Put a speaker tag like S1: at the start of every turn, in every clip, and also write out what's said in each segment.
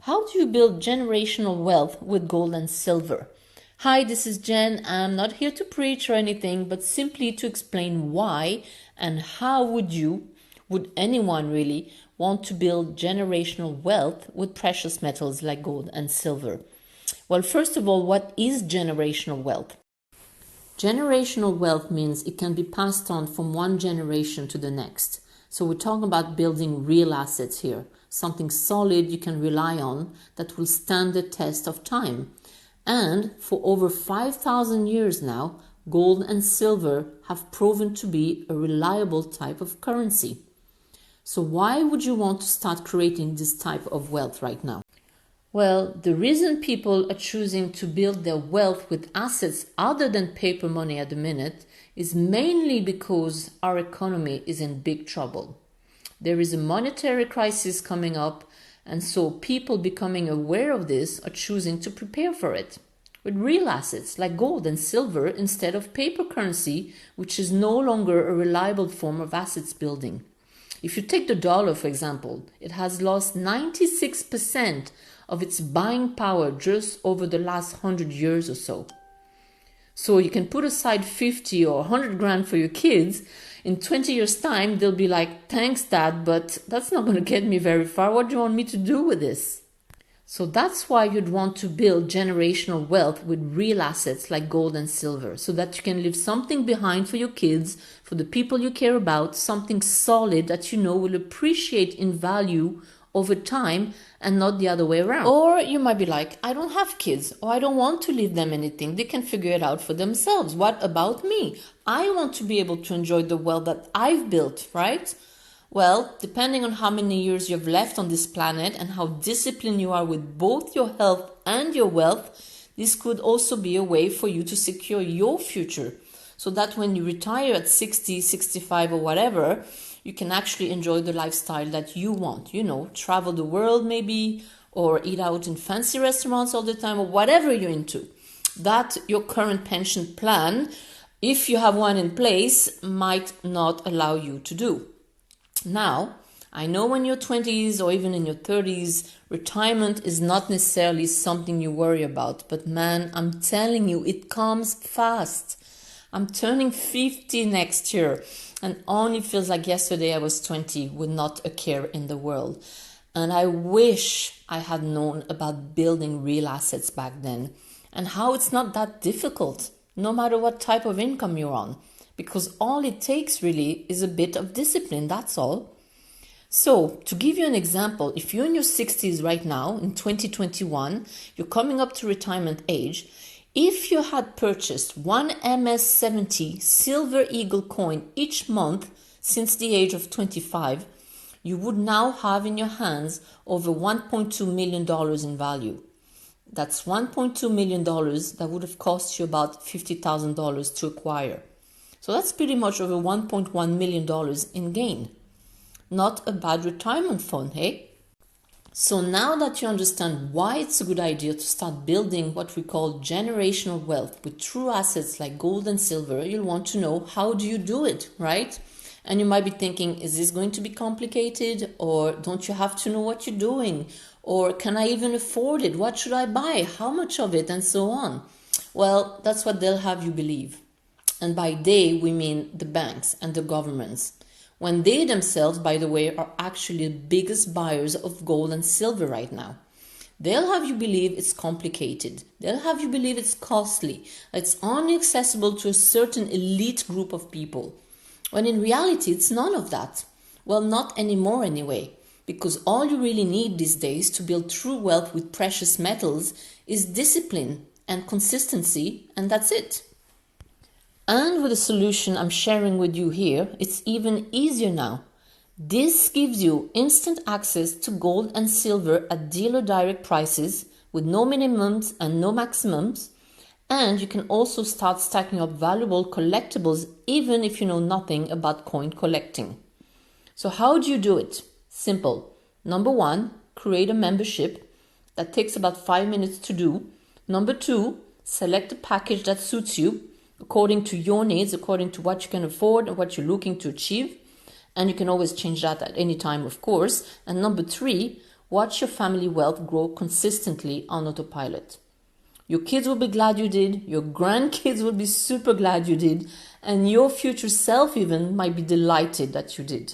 S1: How do you build generational wealth with gold and silver? Hi, this is Jen. I'm not here to preach or anything, but simply to explain why and how would anyone really, want to build generational wealth with precious metals like gold and silver. Well, first of all, what is generational wealth? Generational wealth means it can be passed on from one generation to the next. So we're talking about building real assets here, something solid you can rely on that will stand the test of time. And for over 5,000 years now, gold and silver have proven to be a reliable type of currency. So why would you want to start creating this type of wealth right now? Well, the reason people are choosing to build their wealth with assets other than paper money at the minute is mainly because our economy is in big trouble. There is a monetary crisis coming up, and so people becoming aware of this are choosing to prepare for it with real assets like gold and silver instead of paper currency, which is no longer a reliable form of assets building. If you take the dollar, for example, it has lost 96% of its buying power just over the last 100 years or so. So you can put aside 50 or 100 grand for your kids. In 20 years' time, they'll be like, thanks, Dad, but that's not going to get me very far. What do you want me to do with this? So that's why you'd want to build generational wealth with real assets like gold and silver, so that you can leave something behind for your kids, for the people you care about, something solid that you know will appreciate in value over time and not the other way around. Or you might be like, I don't have kids, or I don't want to leave them anything. They can figure it out for themselves. What about me? I want to be able to enjoy the wealth that I've built, right? Well, depending on how many years you've left on this planet and how disciplined you are with both your health and your wealth, this could also be a way for you to secure your future, so that when you retire at 60, 65 or whatever, you can actually enjoy the lifestyle that you want. Travel the world maybe, or eat out in fancy restaurants all the time, or whatever you're into. That your current pension plan, if you have one in place, might not allow you to do. Now, I know when you're 20s or even in your 30s, retirement is not necessarily something you worry about. But man, I'm telling you, it comes fast. I'm turning 50 next year, and only feels like yesterday I was 20 with not a care in the world. And I wish I had known about building real assets back then, and how it's not that difficult, no matter what type of income you're on. Because all it takes really is a bit of discipline, that's all. So, to give you an example, if you're in your 60s right now, in 2021, you're coming up to retirement age, if you had purchased one MS-70 Silver Eagle coin each month since the age of 25, you would now have in your hands over $1.2 million in value. That's $1.2 million that would have cost you about $50,000 to acquire. So that's pretty much over $1.1 million in gain. Not a bad retirement fund, hey? So now that you understand why it's a good idea to start building what we call generational wealth with true assets like gold and silver, you'll want to know, how do you do it, right? And you might be thinking, is this going to be complicated? Or don't you have to know what you're doing? Or can I even afford it? What should I buy? How much of it? And so on. Well, that's what they'll have you believe. And by they, we mean the banks and the governments. When they themselves, by the way, are actually the biggest buyers of gold and silver right now. They'll have you believe it's complicated. They'll have you believe it's costly. It's only accessible to a certain elite group of people. When in reality, it's none of that. Well, not anymore anyway. Because all you really need these days to build true wealth with precious metals is discipline and consistency, and that's it. And with the solution I'm sharing with you here, it's even easier now. This gives you instant access to gold and silver at dealer direct prices with no minimums and no maximums. And you can also start stacking up valuable collectibles even if you know nothing about coin collecting. So how do you do it? Simple. Number 1, create a membership. That takes about 5 minutes to do. Number 2, select a package that suits you, according to your needs, according to what you can afford and what you're looking to achieve. And you can always change that at any time, of course. And number 3, Watch your family wealth grow consistently on autopilot. Your kids will be glad you did, your grandkids will be super glad you did, and your future self even might be delighted that you did.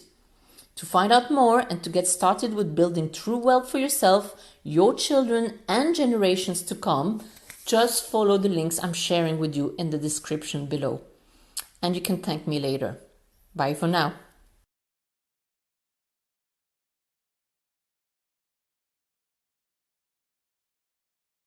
S1: To find out more and to get started with building true wealth for yourself, your children, and generations to come, just follow the links I'm sharing with you in the description below. And you can thank me later. Bye for now.